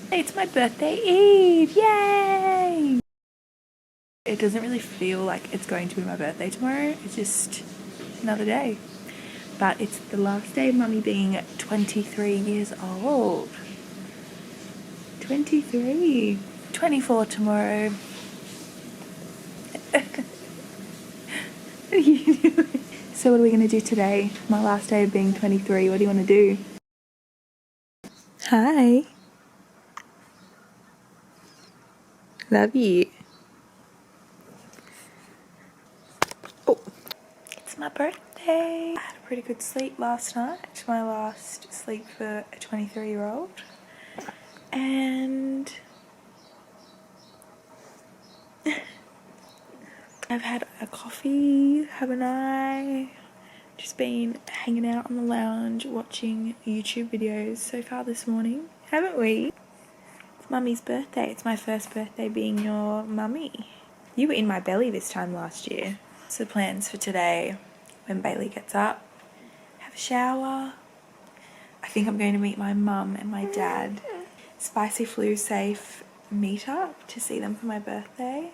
It's my birthday eve, yay! It doesn't really feel like it's going to be my birthday tomorrow, it's just another day. But it's the last day of Mummy being 23 years old. 23. 24 tomorrow. What are you doing? So what are we going to do today? My last day of being 23. What do you want to do? Hi. Love you. Oh, it's my birthday. I had a pretty good sleep last night. My last sleep for a 23-year-old. And I've had a coffee, haven't I? Just been hanging out on the lounge watching YouTube videos so far this morning, haven't we? It's Mummy's birthday. It's my first birthday being your mummy. You were in my belly this time last year. So plans for today, when Bailey gets up, have a shower. I think I'm going to meet my mum and my dad. Spicy Flu Safe meetup to see them for my birthday.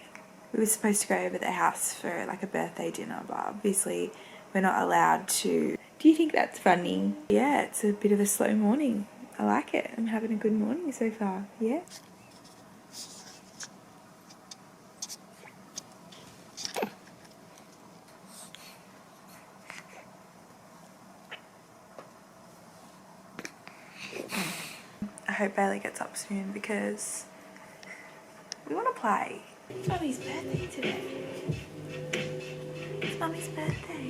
We were supposed to go over their house for like a birthday dinner, but obviously we're not allowed to. Do you think that's funny? Yeah, it's a bit of a slow morning. I like it. I'm having a good morning so far. Yeah. I hope Bailey gets up soon because we want to play. It's Mummy's birthday today. It's Mummy's birthday.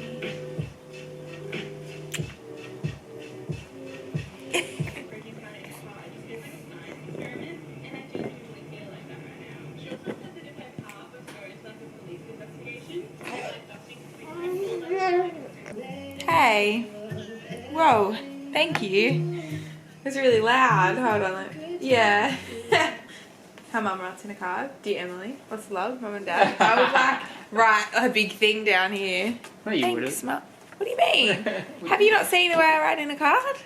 Hey. Whoa. Thank you. It was really loud. Hold on. Yeah. Her mum writes in a card. Dear Emily, what's the love, Mum and Dad? I would like write a big thing down here. No, you Thanks, wouldn't. Mum. What do you mean? Have you not seen the way I write in a card?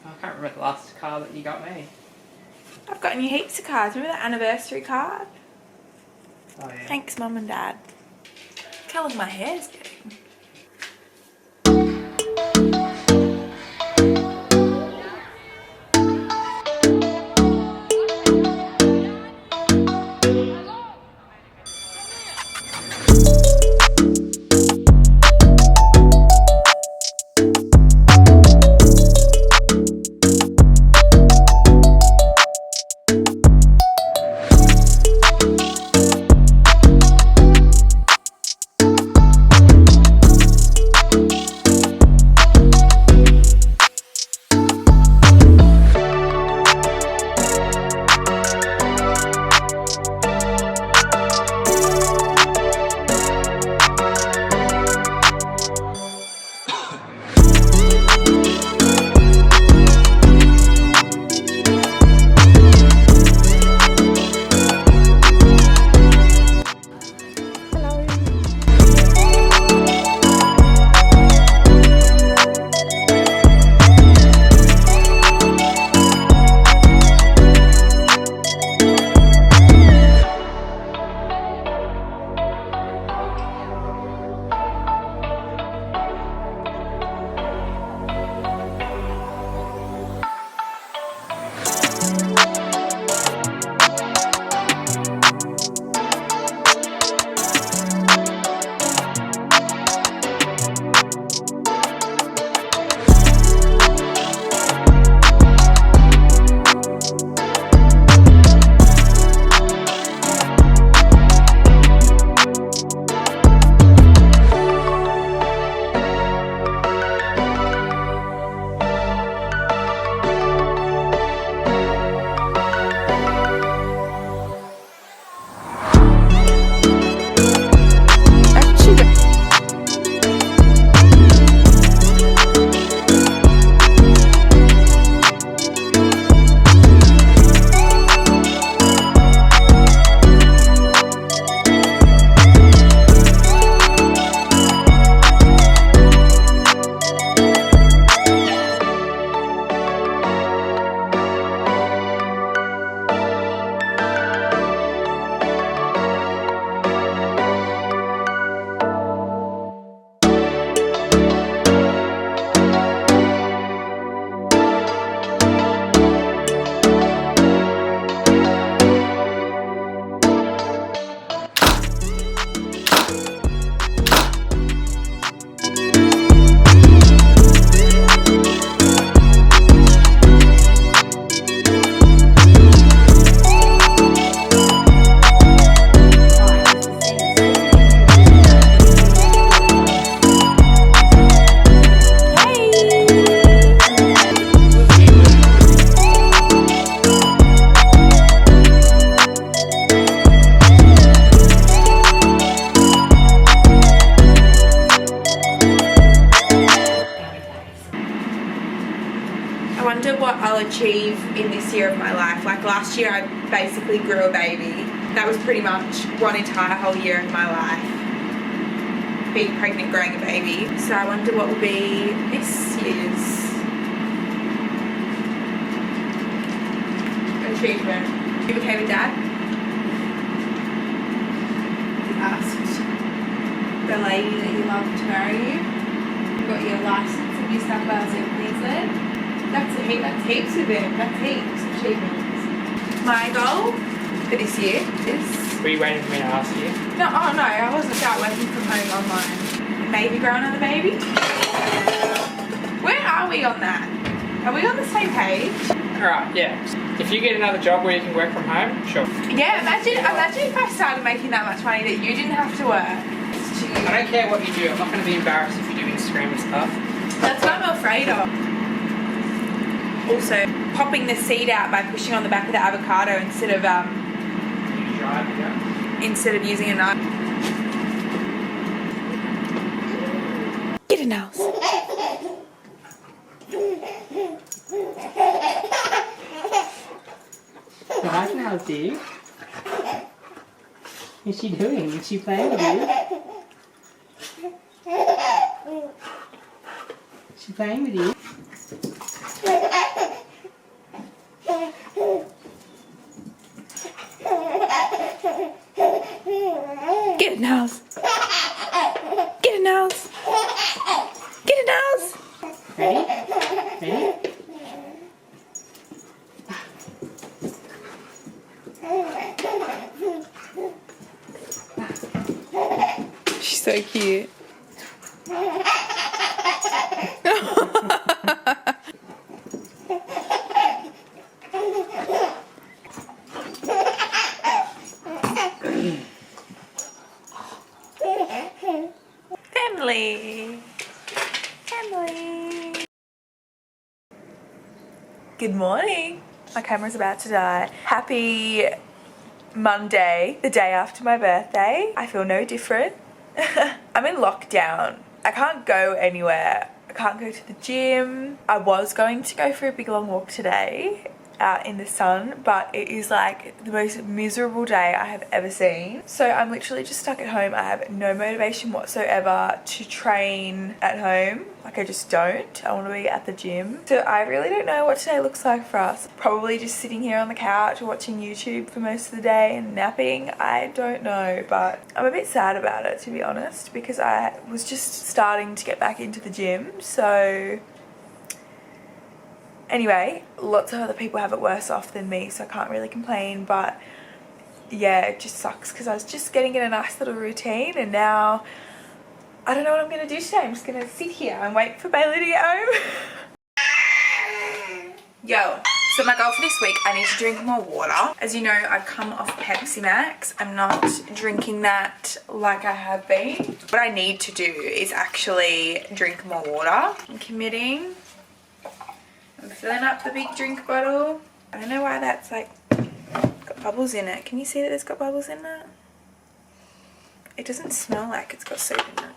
I can't remember the last card that you got me. I've gotten you heaps of cards. Remember that anniversary card? Oh yeah. Thanks, Mum and Dad. Look how long my hair's getting. achieve in this year of my life. Like last year I basically grew a baby. That was pretty much one entire whole year of my life, being pregnant, growing a baby. So I wonder what will be this year's achievement. You became a dad? You asked the lady that you loved to marry you. You got your license in New South Wales and Queensland. That's heaps of them. That's heaps of achievements. My goal for this year is... Were you waiting for me to ask you? No, oh no, I wasn't start working from home online. Maybe grow another baby? Where are we on that? Are we on the same page? Alright, yeah. If you get another job where you can work from home, sure. Yeah, imagine if I started making that much money that you didn't have to work. I don't care what you do. I'm not going to be embarrassed if you do Instagram and stuff. That's what I'm afraid of. Also, popping the seed out by pushing on the back of the avocado instead of using a knife. Get a nose. Right now, dear. What's she doing? Is she playing with you? Is she playing with you? Get a nose. Get a nose. Get a nose. Ready? Ready? She's so cute. Family. Family. Good morning. My camera's about to die. Happy Monday, the day after my birthday. I feel no different. I'm in lockdown. I can't go anywhere. I can't go to the gym. I was going to go for a big long walk today out in the sun, but it is like the most miserable day I have ever seen. So I'm literally just stuck at home. I have no motivation whatsoever to train at home. Like I just don't. I want to be at the gym. So I really don't know what today looks like for us. Probably just sitting here on the couch watching YouTube for most of the day and napping. I don't know, but I'm a bit sad about it, to be honest, because I was just starting to get back into the gym. So anyway, lots of other people have it worse off than me, so I can't really complain, but yeah, it just sucks because I was just getting in a nice little routine and now I don't know what I'm going to do today. I'm just going to sit here and wait for Bailey to get home. Yo, so my goal for this week, I need to drink more water. As you know, I've come off Pepsi Max. I'm not drinking that like I have been. What I need to do is actually drink more water. I'm committing. I'm filling up the big drink bottle. I don't know why that's like got bubbles in it. Can you see that it's got bubbles in it? It doesn't smell like it's got soap in it.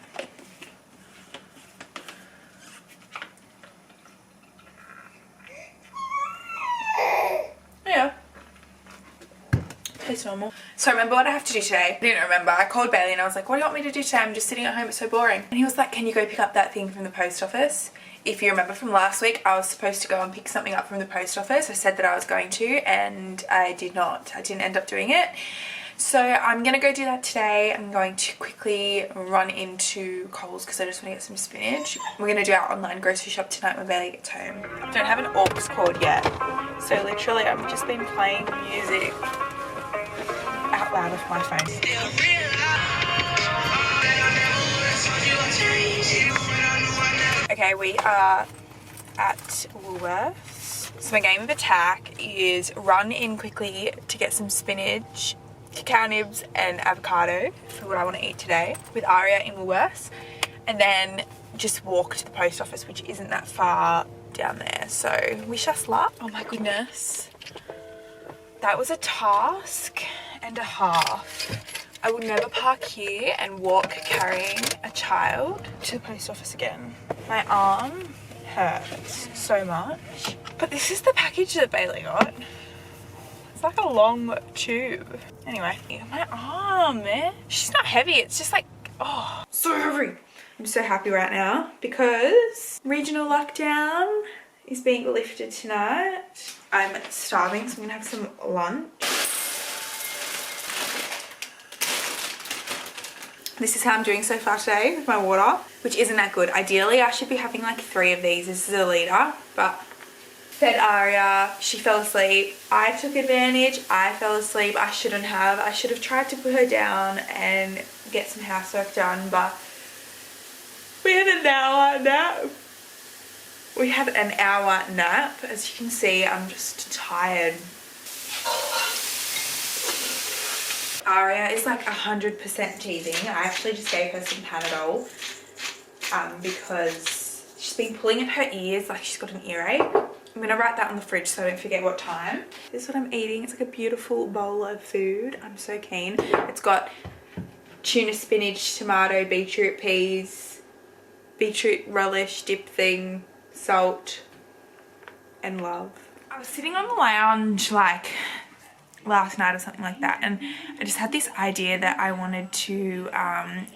Yeah. Tastes normal. So remember what I have to do today? I didn't remember. I called Bailey and I was like, what do you want me to do today? I'm just sitting at home, it's so boring. And he was like, can you go pick up that thing from the post office? If you remember from last week, I was supposed to go and pick something up from the post office. I said that I was going to and I did not. I didn't end up doing it. So I'm going to go do that today. I'm going to quickly run into Coles because I just want to get some spinach. We're going to do our online grocery shop tonight when Bailey gets home. I don't have an aux cord yet. So literally I've just been playing music out loud off my phone. Okay, we are at Woolworths. So my game of attack is run in quickly to get some spinach, cacao nibs and avocado for what I want to eat today with Aria in Woolworths, and then just walk to the post office, which isn't that far down there. So wish us luck. Oh my goodness. That was a task and a half. I would never park here and walk carrying a child to the post office again. My arm hurts so much. But this is the package that Bailey got. It's like a long tube. Anyway, my arm, man. She's not heavy, it's just like, oh, so heavy. I'm so happy right now because regional lockdown is being lifted tonight. I'm starving, so I'm gonna have some lunch. This is how I'm doing so far today with my water, which isn't that good. Ideally, I should be having like 3 of these. This is a litre, but fed Aria, she fell asleep. I took advantage, I fell asleep. I shouldn't have. I should have tried to put her down and get some housework done, but we had an hour nap. As you can see, I'm just tired. Aria is like 100% teething. I actually just gave her some Panadol because she's been pulling at her ears like she's got an earache. I'm gonna write that on the fridge so I don't forget what time. This is what I'm eating. It's like a beautiful bowl of food. I'm so keen. It's got tuna, spinach, tomato, beetroot, peas, beetroot relish dip thing, salt, and love. I was sitting on the lounge like last night or something like that, and I just had this idea that I wanted to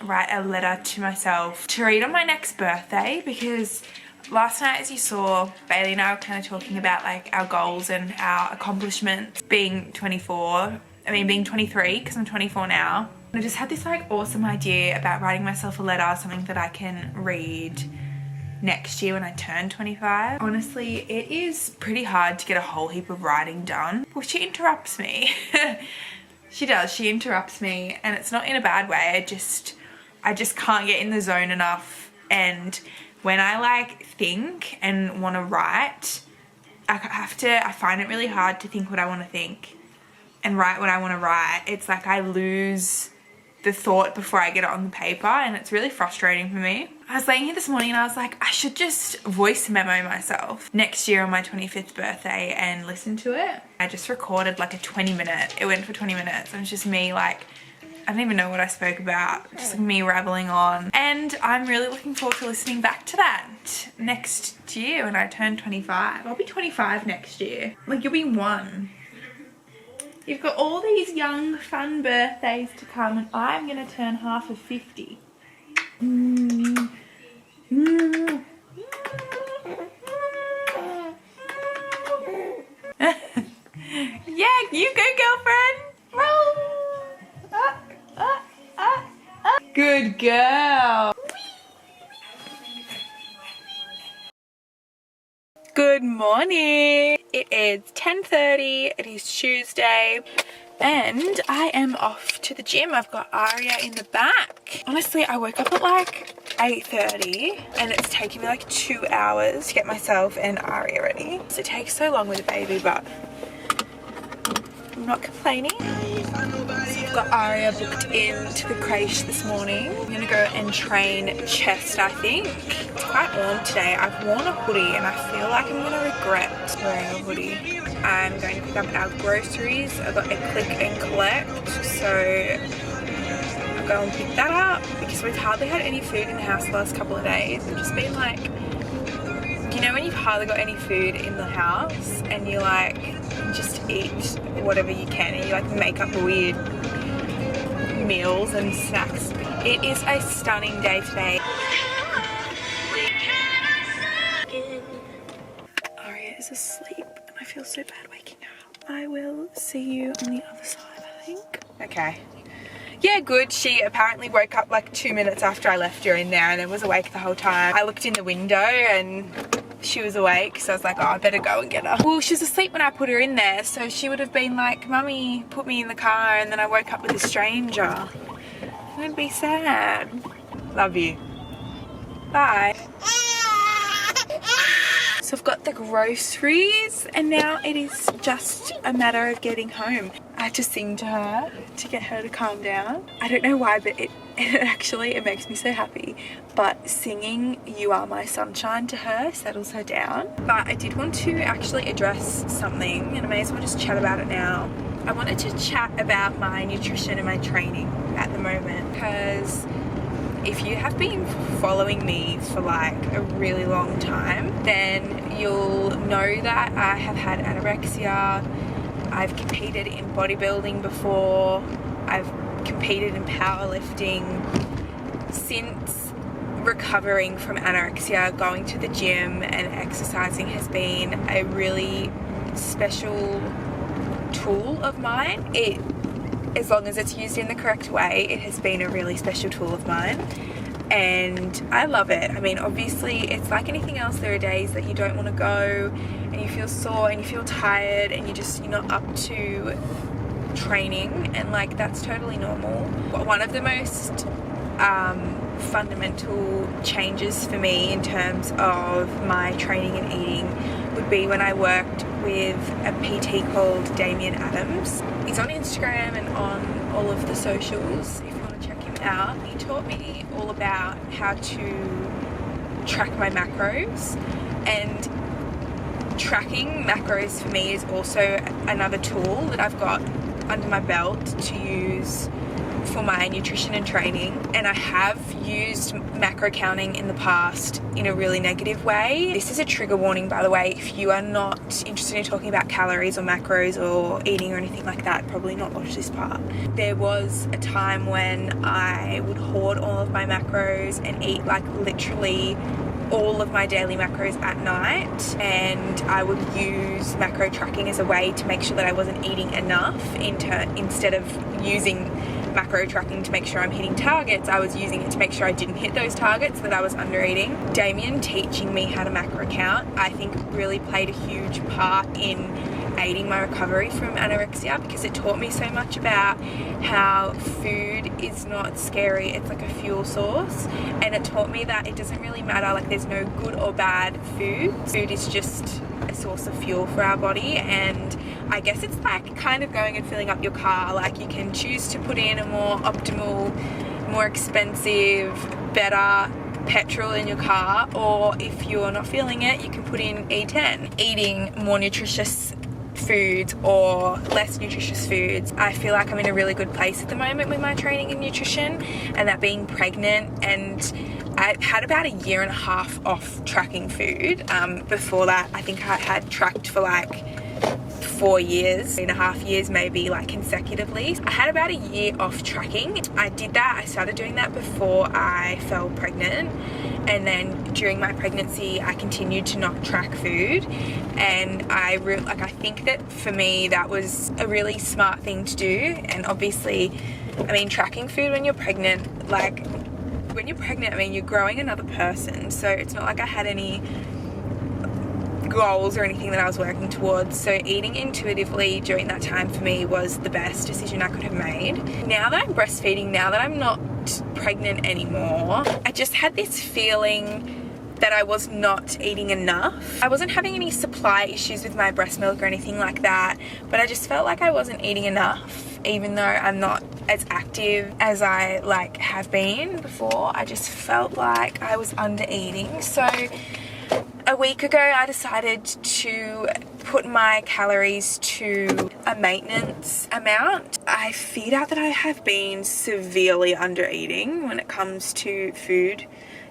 write a letter to myself to read on my next birthday, because last night, as you saw, Bailey and I were kind of talking about like our goals and our accomplishments being 23 because I'm 24 now. And I just had this like awesome idea about writing myself a letter, something that I can read next year when I turn 25. Honestly, it is pretty hard to get a whole heap of writing done. Well, she interrupts me. She does, she interrupts me, and it's not in a bad way. I just can't get in the zone enough, and when I like think and want to write, I find it really hard to think what I want to think and write what I want to write. It's like I lose the thought before I get it on the paper, and it's really frustrating for me. I was laying here this morning and I was like, I should just voice memo myself next year on my 25th birthday and listen to it. I just recorded like a 20-minute, it went for 20 minutes, and it's just me like, I don't even know what I spoke about, just like me rambling on. And I'm really looking forward to listening back to that next year when I turn 25. I'll be 25 next year. Like, you'll be 1. You've got all these young, fun birthdays to come, and I'm gonna turn half of 50. Yeah, you go, girlfriend. Good girl. Good morning. It is 10:30. It is Tuesday, and I am off to the gym. I've got Aria in the back. Honestly, I woke up at like 8:30, and it's taken me like 2 hours to get myself and Aria ready. So it takes so long with a baby, but I'm not complaining. So I've got Aria booked in to the creche this morning. I'm gonna go and train chest, I think. It's quite warm today. I've worn a hoodie and I feel like I'm gonna regret wearing a hoodie. I'm going to pick up our groceries. I've got a click and collect, so I'll go and pick that up because we've hardly had any food in the house the last couple of days. We've just been like, you know when you've hardly got any food in the house and you like just eat whatever you can and you like make up weird meals and snacks. It is a stunning day today. Aria is asleep and I feel so bad waking her up. I will see you on the other side, I think. Okay. Yeah, good. She apparently woke up like 2 minutes after I left her in there and then was awake the whole time. I looked in the window and she was awake, so I was like, oh, I better go and get her. Well, she was asleep when I put her in there, so she would have been like, Mummy, put me in the car, and then I woke up with a stranger. Don't be sad. Love you. Bye. So I've got the groceries and now it is just a matter of getting home. I had to sing to her to get her to calm down. I don't know why, but it makes me so happy. But singing You Are My Sunshine to her settles her down. But I did want to actually address something, and I may as well just chat about it now. I wanted to chat about my nutrition and my training at the moment, because if you have been following me for like a really long time, then you'll know that I have had anorexia. I've competed in bodybuilding before. I've competed in powerlifting. Since recovering from anorexia, going to the gym and exercising has been a really special tool of mine. As long as it's used in the correct way, it has been a really special tool of mine, and I love it. I mean, obviously it's like anything else. There are days that you don't want to go and you feel sore and you feel tired and you're not up to training, and like that's totally normal. But one of the most fundamental changes for me in terms of my training and eating would be when I worked with a PT called Damian Adams. He's on Instagram and on all of the socials if you want to check him out. He taught me all about how to track my macros, and tracking macros for me is also another tool that I've got under my belt to use for my nutrition and training. And I have used macro counting in the past in a really negative way. This is a trigger warning, by the way. If you are not interested in talking about calories or macros or eating or anything like that, probably not watch this part. There was a time when I would hoard all of my macros and eat like literally all of my daily macros at night, and I would use macro tracking as a way to make sure that I wasn't eating enough. Instead of using macro tracking to make sure I'm hitting targets, I was using it to make sure I didn't hit those targets, that I was under eating. Damien teaching me how to macro count, I think, really played a huge part in aiding my recovery from anorexia, because it taught me so much about how food is not scary, it's like a fuel source. And it taught me that it doesn't really matter, like there's no good or bad food. Food is just a source of fuel for our body, and I guess it's like kind of going and filling up your car. Like you can choose to put in a more optimal, more expensive, better petrol in your car, or if you're not feeling it, you can put in E10. Eating more nutritious foods or less nutritious foods, I feel like I'm in a really good place at the moment with my training and nutrition, and that being pregnant, and I had about 1.5 years off tracking food. Before that, I think I had tracked for like 4 years, 3.5 years maybe, like consecutively. I had about 1 year off tracking. I did that, I started doing that before I fell pregnant, and then during my pregnancy I continued to not track food, and I think that for me that was a really smart thing to do. And obviously, I mean, tracking food when you're pregnant, like when you're pregnant, I mean, you're growing another person, so it's not like I had any goals or anything that I was working towards. So eating intuitively during that time for me was the best decision I could have made. Now that I'm breastfeeding, now that I'm not pregnant anymore, I just had this feeling that I was not eating enough. I wasn't having any supply issues with my breast milk or anything like that, but I just felt like I wasn't eating enough, even though I'm not as active as I like have been before. I just felt like I was under eating. So a week ago I decided to put my calories to a maintenance amount. I figured out that I have been severely under eating when it comes to food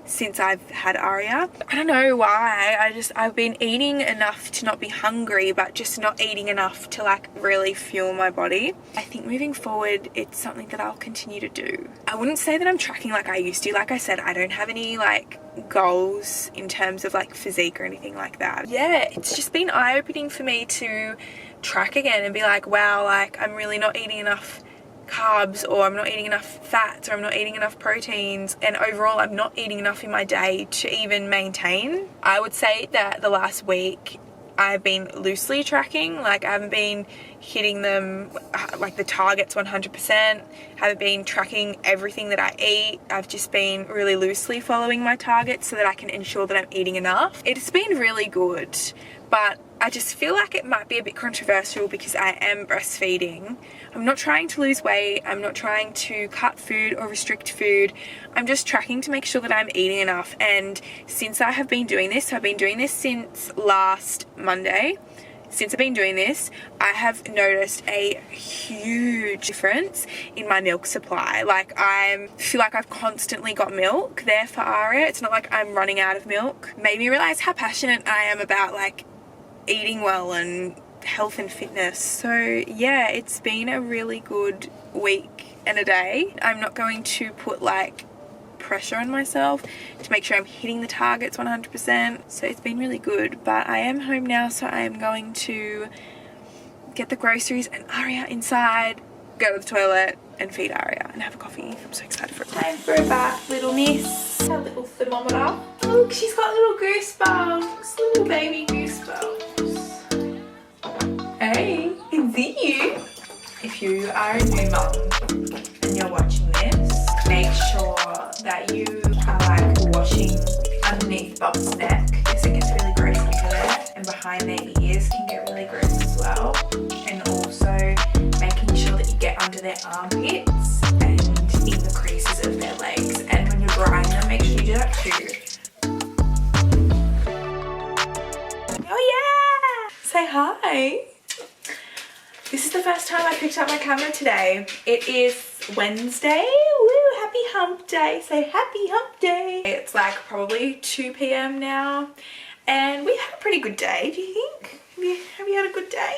since I've had Aria. I don't know why, I've been eating enough to not be hungry, but just not eating enough to like really fuel my body. I think moving forward it's something that I'll continue to do. I wouldn't say that I'm tracking like I used to. Like I said, I don't have any like goals in terms of like physique or anything like that. Yeah, it's just been eye-opening for me to track again and be like, wow, like I'm really not eating enough carbs, or I'm not eating enough fats, or I'm not eating enough proteins, and overall I'm not eating enough in my day to even maintain. I would say that the last week I've been loosely tracking, like I haven't been hitting them like the targets 100%, haven't been tracking everything that I eat. I've just been really loosely following my targets so that I can ensure that I'm eating enough. It's been really good, but I just feel like it might be a bit controversial because I am breastfeeding. I'm not trying to lose weight, I'm not trying to cut food or restrict food, I'm just tracking to make sure that I'm eating enough. And since I have been doing this, I've been doing this since last Monday, since I've been doing this, I have noticed a huge difference in my milk supply. Like, I feel like I've constantly got milk there for Aria. It's not like I'm running out of milk. Made me realize how passionate I am about like eating well and health and fitness. So yeah, it's been a really good week and a day. I'm not going to put like pressure on myself to make sure I'm hitting the targets 100%. So it's been really good, but I am home now, so I am going to get the groceries and Aria inside, go to the toilet and feed Aria and have a coffee. I'm so excited for it. Time for a bath, little miss. A little thermometer. Look, she's got little goosebumps, little baby goosebumps. Hey, it's you. If you are a new mum and you're watching this, make sure that you are like washing underneath Bub's neck because it gets really gross under there, and behind their ears can get really gross as well. And also making sure that you get under their armpits and in the creases of their legs. And when you're drying them, make sure you do that too. Oh yeah! Say hi! This is the first time I picked up my camera today. It is Wednesday. Woo, happy hump day. Say happy hump day. It's like probably 2 p.m. now. And we had a pretty good day, do you think? Have you had a good day?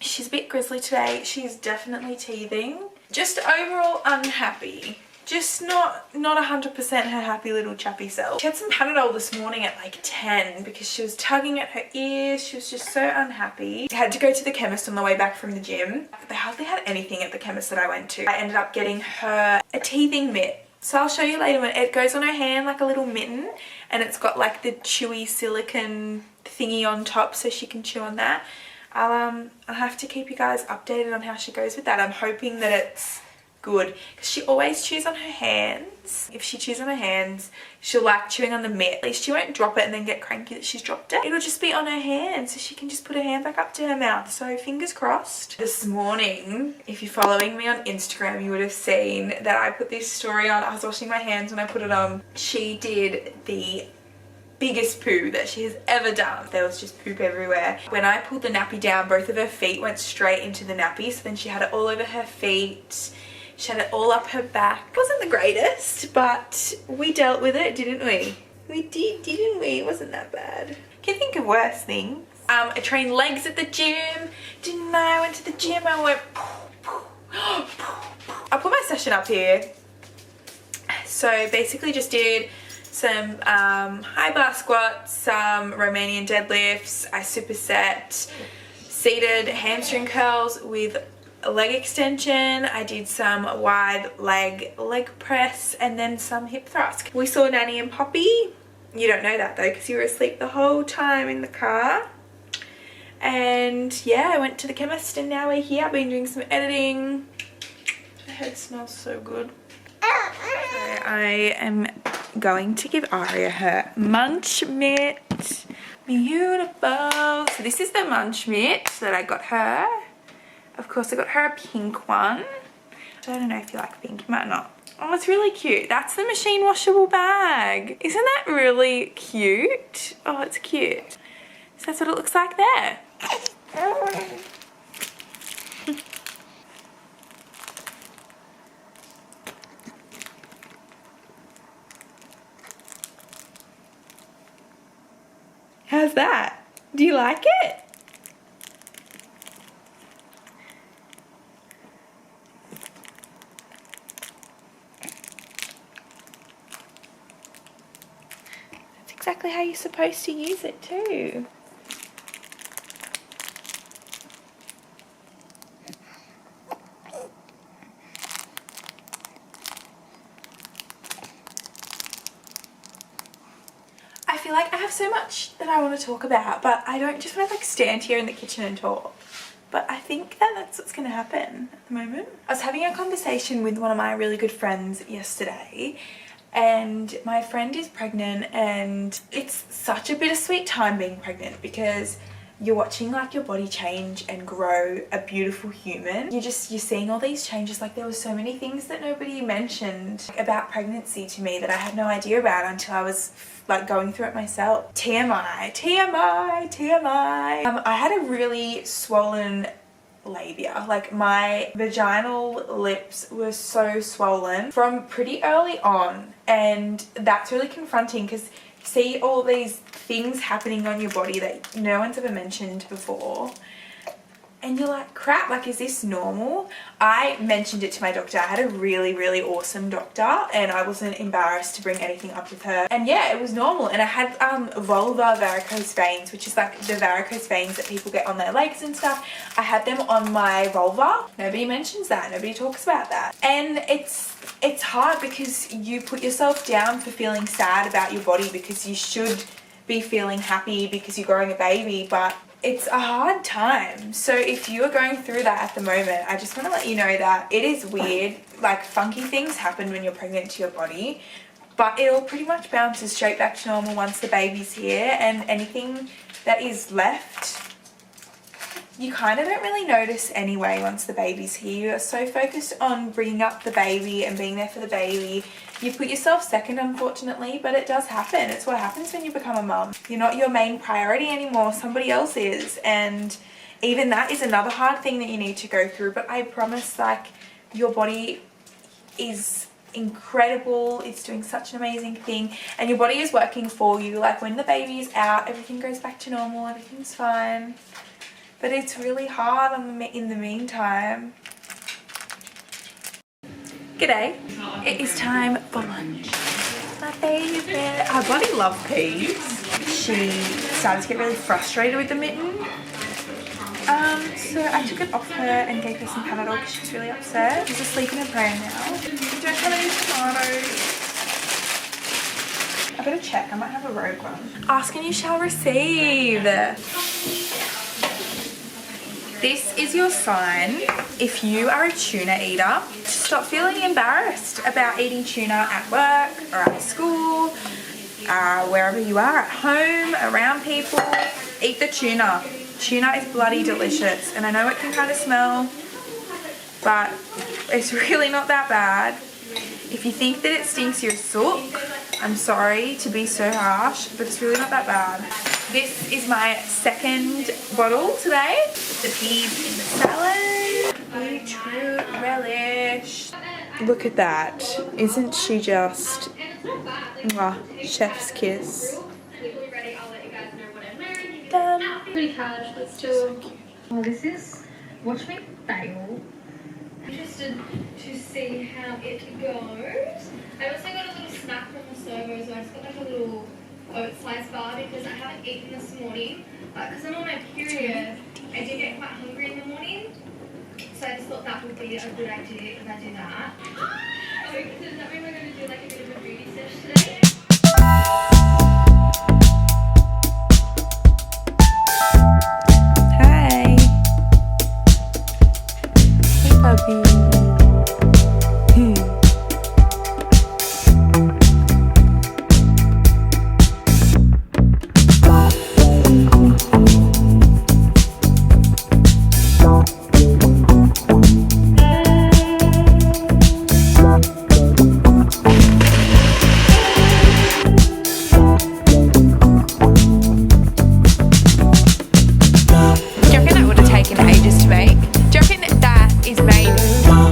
She's a bit grizzly today. She's definitely teething. Just overall unhappy. Just not 100% her happy little chappy self. She had some Panadol this morning at like 10 because she was tugging at her ears. She was just so unhappy. I had to go to the chemist on the way back from the gym. They hardly had anything at the chemist that I went to. I ended up getting her a teething mitt. So I'll show you later when it goes on her hand like a little mitten, and it's got like the chewy silicone thingy on top so she can chew on that. I'll have to keep you guys updated on how she goes with that. I'm hoping that it's good because she always chews on her hands. If she chews on her hands, she'll like chewing on the mitt. At least she won't drop it and then get cranky that she's dropped it. It'll just be on her hand so she can just put her hand back up to her mouth. So fingers crossed. This morning, if you're following me on Instagram, you would have seen that I put this story on. I was washing my hands when I put it on. She did the biggest poo that she has ever done. There was just poop everywhere. When I pulled the nappy down, both of her feet went straight into the nappy, so then she had it all over her feet. She had it all up her back. It wasn't the greatest, but we dealt with it, didn't we? We did, didn't we? It wasn't that bad. Can you think of worse things? I trained legs at the gym, didn't I? I went to the gym, I went I'll put my session up here. So basically just did some high bar squats, some Romanian deadlifts, I superset, seated hamstring curls with a leg extension. I did some wide leg press and then some hip thrust. We saw Nanny and Poppy. You don't know that though because you were asleep the whole time in the car. And yeah, I went to the chemist and now we're here. I've been doing some editing. The head smells so good. So I am going to give Aria her munch mitt. Beautiful. So this is the munch mitt that I got her. Of course, I got her a pink one. I don't know if you like pink, you might not. Oh, it's really cute. That's the machine washable bag. Isn't that really cute? Oh, it's cute. So that's what it looks like there. How's that? Do you like it? Exactly how you're supposed to use it too. I feel like I have so much that I want to talk about, but I don't just want to like stand here in the kitchen and talk. But I think that that's what's going to happen at the moment. I was having a conversation with one of my really good friends yesterday, and my friend is pregnant, and it's such a bittersweet time being pregnant because you're watching like your body change and grow a beautiful human. You're seeing all these changes. Like there were so many things that nobody mentioned about pregnancy to me that I had no idea about until I was like going through it myself. TMI, TMI, TMI. I had a really swollen labia. Like my vaginal lips were so swollen from pretty early on, and that's really confronting because see all these things happening on your body that no one's ever mentioned before, and you're like, crap, like is this normal? I mentioned it to my doctor. I had a really, really awesome doctor and I wasn't embarrassed to bring anything up with her, and yeah, it was normal. And I had vulvar varicose veins, which is like the varicose veins that people get on their legs and stuff. I had them on my vulva. Nobody mentions that, nobody talks about that, and it's hard because you put yourself down for feeling sad about your body because you should be feeling happy because you're growing a baby, but it's a hard time. So if you are going through that at the moment, I just want to let you know that it is weird. Like funky things happen when you're pregnant to your body, but it all pretty much bounces straight back to normal once the baby's here, and anything that is left you kind of don't really notice anyway once the baby's here. You're so focused on bringing up the baby and being there for the baby. You put yourself second, unfortunately, but it does happen. It's what happens when you become a mum. You're not your main priority anymore. Somebody else is. And even that is another hard thing that you need to go through. But I promise, like, your body is incredible. It's doing such an amazing thing. And your body is working for you. Like, when the baby is out, everything goes back to normal. Everything's fine. But it's really hard in the meantime. G'day. It is time for lunch. My favourite. Our body loves peas. She started to get really frustrated with the mitten. So I took it off her and gave her some Panadol because she's really upset. She's asleep in her pram now. We don't have any tomatoes. I better check. I might have a rogue one. Ask and you shall receive. This is your sign. If you are a tuna eater, stop feeling embarrassed about eating tuna at work or at school, wherever you are, at home, around people. Eat the tuna. Tuna is bloody delicious, and I know it can kind of smell, but it's really not that bad. If you think that it stinks, you're a sook. I'm sorry to be so harsh, but it's really not that bad. This is my second bottle today. The peas in the salad. Beetroot relish. Look at that. Isn't she just chef's kiss? Done. Pretty hard. Let's do. Well, this is watch me fail. Interested to see how it goes. I also got a little snack from the servo, so I just got like a little oat slice bar because I haven't eaten this morning. Because I'm on my period, I do get quite hungry in the morning. So I just thought that would be a good idea if I do that. Oh, so does that mean we're going to do like a bit of a beauty sesh today? Hi. Hey, puppy.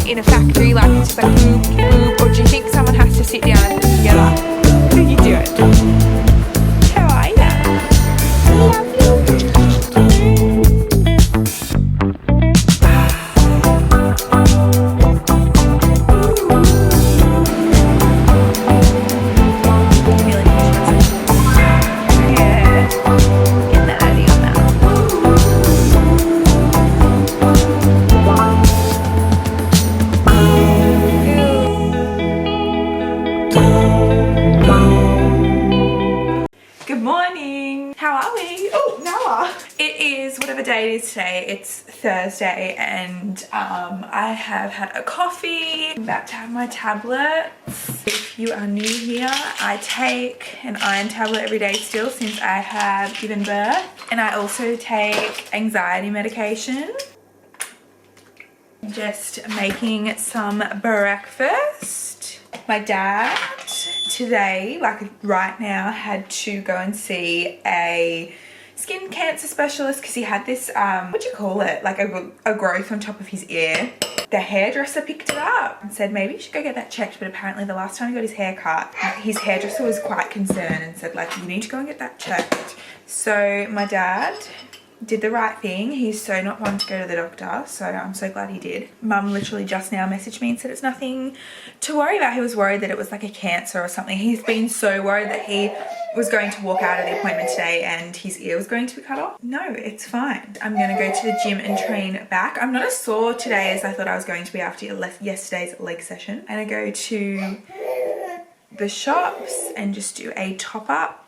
In a factory, like it's just like boop, boop, or do you think someone has to sit down and put it together? How you do it? How are you? Good morning. How are we? Oh, Noah. It is whatever day it is today. It's Thursday and I have had a coffee. I'm about to have my tablets. If you are new here, I take an iron tablet every day still since I have given birth. And I also take anxiety medication. Just making some breakfast. My dad today, like right now, had to go and see a skin cancer specialist because he had this, what do you call it? Like a growth on top of his ear. The hairdresser picked it up and said maybe you should go get that checked, but apparently the last time he got his hair cut, his hairdresser was quite concerned and said like, you need to go and get that checked. So my dad did the right thing. He's so not one to go to the doctor, so I'm so glad he did. Mum literally just now messaged me and said it's nothing to worry about. He was worried that it was like a cancer or something. He's been so worried that he was going to walk out of the appointment today and his ear was going to be cut off. No, it's fine. I'm gonna go to the gym and train back. I'm not as sore today as I thought I was going to be after yesterday's leg session. And I go to the shops and just do a top up.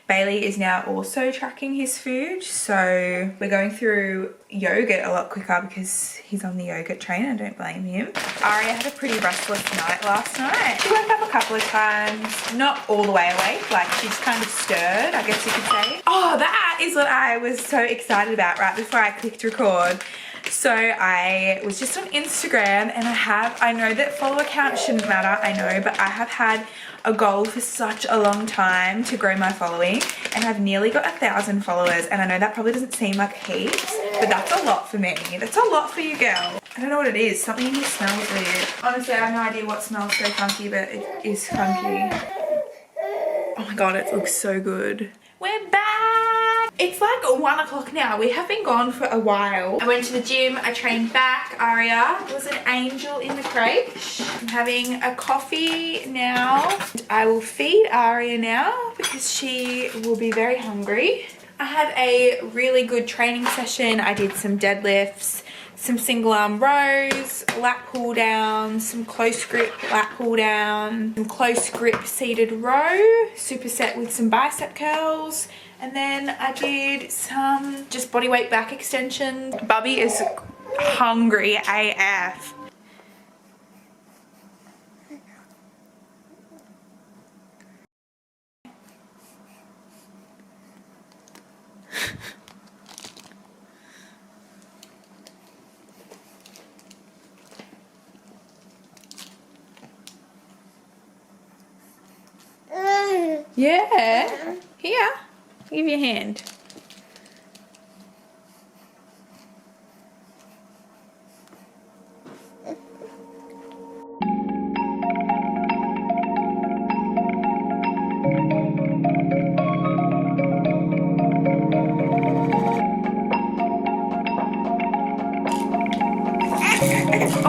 Bailey is now also tracking his food, so we're going through yogurt a lot quicker because he's on the yogurt train. I don't blame him. Aria had a pretty restless night last night. She woke up a couple of times, not all the way awake, like she's kind of stirred, I guess you could say. Oh, that is what I was so excited about right before I clicked record. So I was just on Instagram and I know that follower count shouldn't matter, I know, but I have had a goal for such a long time to grow my following and I've nearly got 1,000 followers, and I know that probably doesn't seem like heaps, but that's a lot for me. That's a lot for you, girl. I don't know what it is. Something in here smells weird. Honestly, I have no idea what smells so funky, but it is funky. Oh my god, it looks so good. We're back! It's like 1 o'clock now. We have been gone for a while. I went to the gym, I trained back. Aria was an angel in the crèche. I'm having a coffee now. I will feed Aria now because she will be very hungry. I had a really good training session. I did some deadlifts, some single arm rows, lat pull down, some close grip lat pull down, some close grip seated row, superset with some bicep curls, and then I did some just body weight back extensions. Bubby is hungry AF. Yeah, here, give your hand.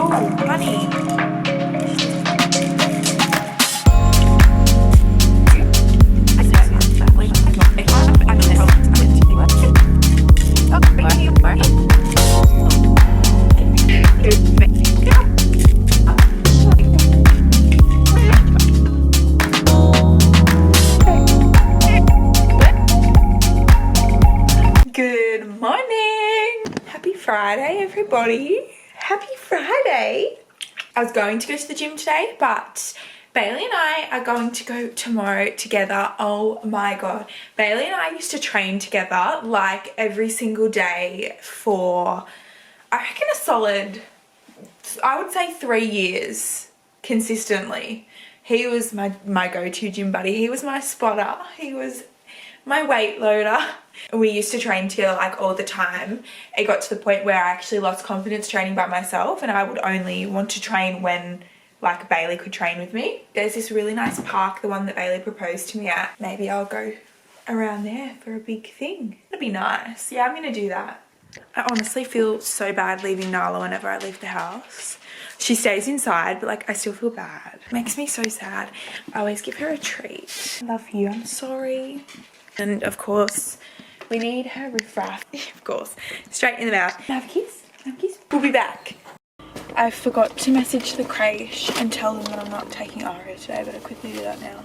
Oh, honey. Good morning. Happy Friday, everybody. Happy Friday. I was going to go to the gym today, but Bailey and I are going to go tomorrow together. Oh my god. Bailey and I used to train together like every single day for, I reckon, a solid, I would say 3 years consistently. He was my go-to gym buddy. He was my spotter. He was my weight loader. We used to train together like all the time. It got to the point where I actually lost confidence training by myself and I would only want to train when like Bailey could train with me. There's this really nice park, the one that Bailey proposed to me at. Maybe I'll go around there for a big thing. It'd be nice. Yeah, I'm gonna do that. I honestly feel so bad leaving Nala whenever I leave the house. She stays inside, but like I still feel bad. It makes me so sad. I always give her a treat. I love you, I'm sorry. And of course, we need her riff-raff, of course, straight in the mouth. Have a kiss, have a kiss. We'll be back. I forgot to message the crèche and tell them that I'm not taking Aria today, but I'll quickly do that now.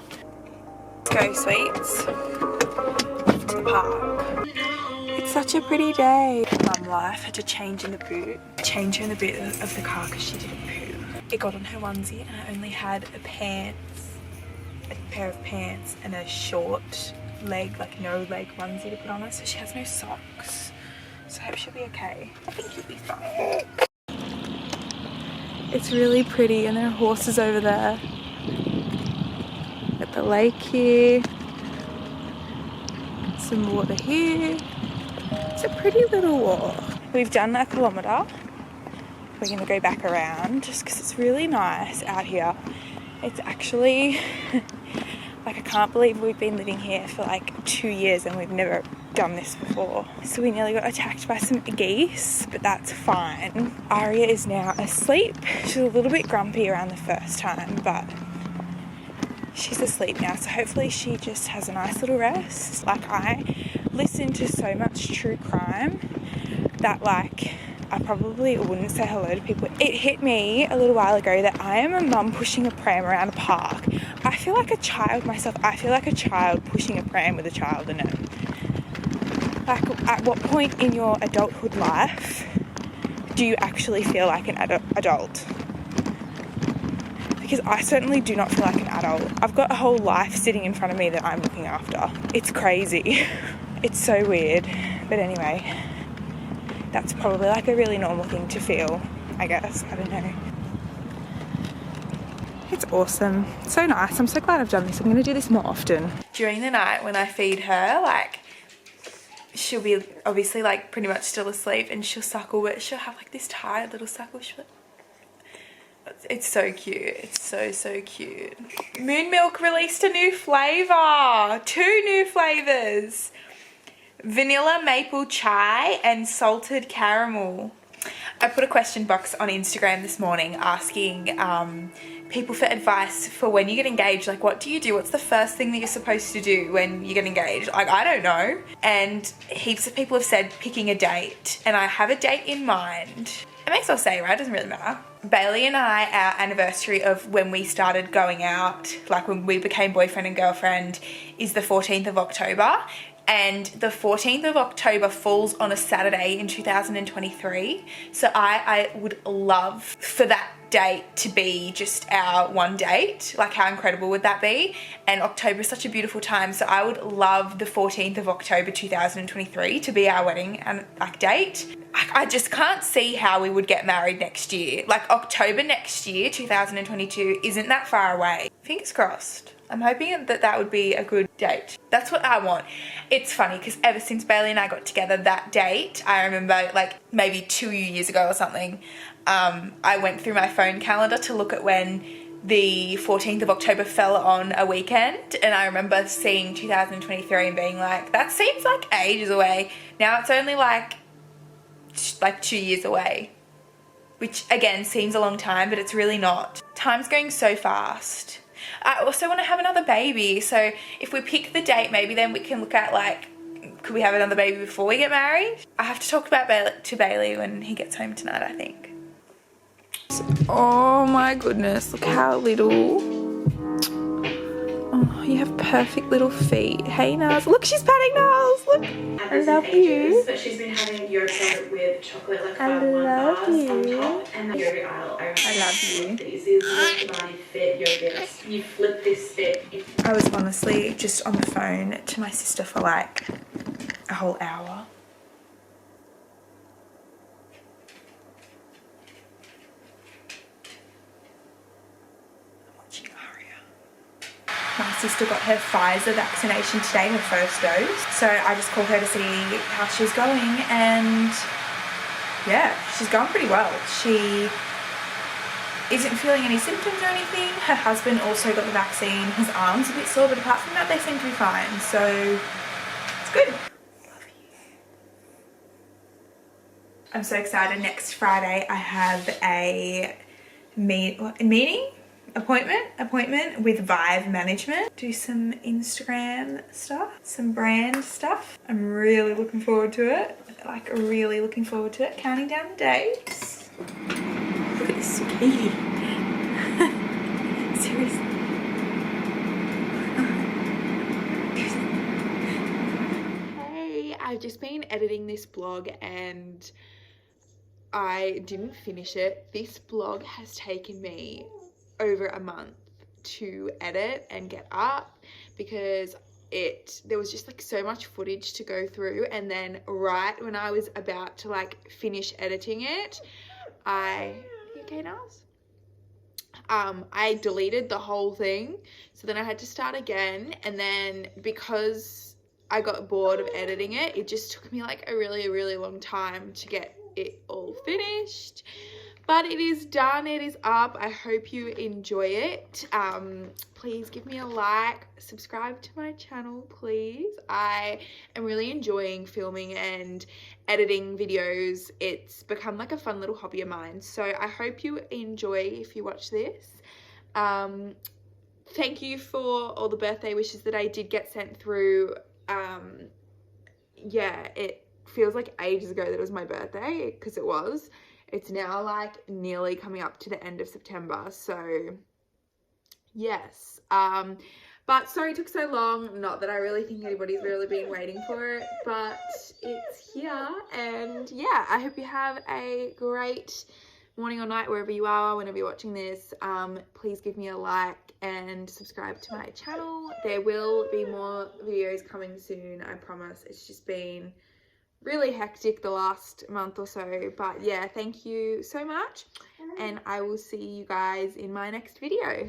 Let's go, sweets. Off to the park. It's such a pretty day. Mum life had to change in the boot. Change her in the boot of the car because she didn't poo. It got on her onesie and I only had pants a pair of pants and a short leg, like no leg onesie to put on her, so she has no socks. So I hope she'll be okay. I think you'll be fine. It's really pretty, and there are horses over there. At the lake here. Some water here. It's a pretty little walk. We've done a kilometre. We're gonna go back around just because it's really nice out here. It's actually like, I can't believe we've been living here for like 2 years and we've never done this before. So we nearly got attacked by some geese, but that's fine. Aria is now asleep. She's a little bit grumpy around the first time, but she's asleep now, so hopefully she just has a nice little rest. Like, I listen to so much true crime that, like, I probably wouldn't say hello to people. It hit me a little while ago that I am a mum pushing a pram around a park. I feel like a child myself. I feel like a child pushing a pram with a child in it. Like, at what point in your adulthood life do you actually feel like an adult? Because I certainly do not feel like an adult. I've got a whole life sitting in front of me that I'm looking after. It's crazy. It's so weird. But anyway, that's probably like a really normal thing to feel, I guess. I don't know. It's awesome. So nice. I'm so glad I've done this. I'm going to do this more often. During the night when I feed her, like, she'll be obviously like pretty much still asleep and she'll suckle, but she'll have like this tired little suckle. It's so cute. It's so cute. Moon Milk released a new flavour. 2 new flavours. Vanilla maple chai and salted caramel. I put a question box on Instagram this morning asking people for advice for when you get engaged. Like, what do you do? What's the first thing that you're supposed to do when you get engaged? Like, I don't know. And heaps of people have said picking a date. And I have a date in mind. It makes us say, right? It doesn't really matter. Bailey and I, our anniversary of when we started going out, like when we became boyfriend and girlfriend, is the 14th of October. And the 14th of October falls on a Saturday in 2023. So I would love for that date to be just our one date. Like, how incredible would that be? And October is such a beautiful time. So I would love the 14th of October 2023 to be our wedding and like date. I just can't see how we would get married next year. Like, October next year, 2022, isn't that far away. Fingers crossed. I'm hoping that that would be a good date. That's what I want. It's funny because ever since Bailey and I got together, that date, I remember like maybe 2 years ago or something, I went through my phone calendar to look at when the 14th of October fell on a weekend, and I remember seeing 2023 and being like, that seems like ages away. Now it's only like 2 years away, which again seems a long time, but it's really not. Time's going so fast. I also want to have another baby, so if we pick the date, maybe then we can look at like, could we have another baby before we get married? I have to talk about Bailey when he gets home tonight, I think. Oh my goodness, look how little. Oh, you have perfect little feet. Hey, Nars. Look, she's patting Nars. Look. I love you. But she's been having yogurt with chocolate, like I love bars you. on top, and the yogurt aisle. I love you. These is Milk Fit yogurts. You flip this bit. I was honestly just on the phone to my sister for like a whole hour. My sister got her Pfizer vaccination today, her first dose. So I just called her to see how she's going, and yeah, she's going pretty well. She isn't feeling any symptoms or anything. Her husband also got the vaccine. His arm's a bit sore, but apart from that, they seem to be fine. So it's good. Love you. I'm so excited. Next Friday, I have a appointment with Vive Management. Do some Instagram stuff, some brand stuff. I'm really looking forward to it. Like, really looking forward to it. Counting down the days. Look at this sweetie. Seriously. Hey, I've just been editing this blog and I didn't finish it. This blog has taken me over a month to edit and get up, because there was just like so much footage to go through, and then right when I was about to like finish editing it, I deleted the whole thing, so then I had to start again. And then because I got bored of editing it, it just took me like a really long time to get it all finished. But it is done, it is up. I hope you enjoy it. Please give me a like, subscribe to my channel, please. I am really enjoying filming and editing videos. It's become like a fun little hobby of mine. So I hope you enjoy if you watch this. Thank you for all the birthday wishes that I did get sent through. Yeah, it feels like ages ago that it was my birthday, because it was. It's now like nearly coming up to the end of September, so yes. But sorry it took so long. Not that I really think anybody's really been waiting for it, but it's here. And yeah, I hope you have a great morning or night wherever you are, whenever you're watching this. Please give me a like and subscribe to my channel. There will be more videos coming soon, I promise. It's just been really hectic the last month or so, but yeah, thank you so much, and I will see you guys in my next video.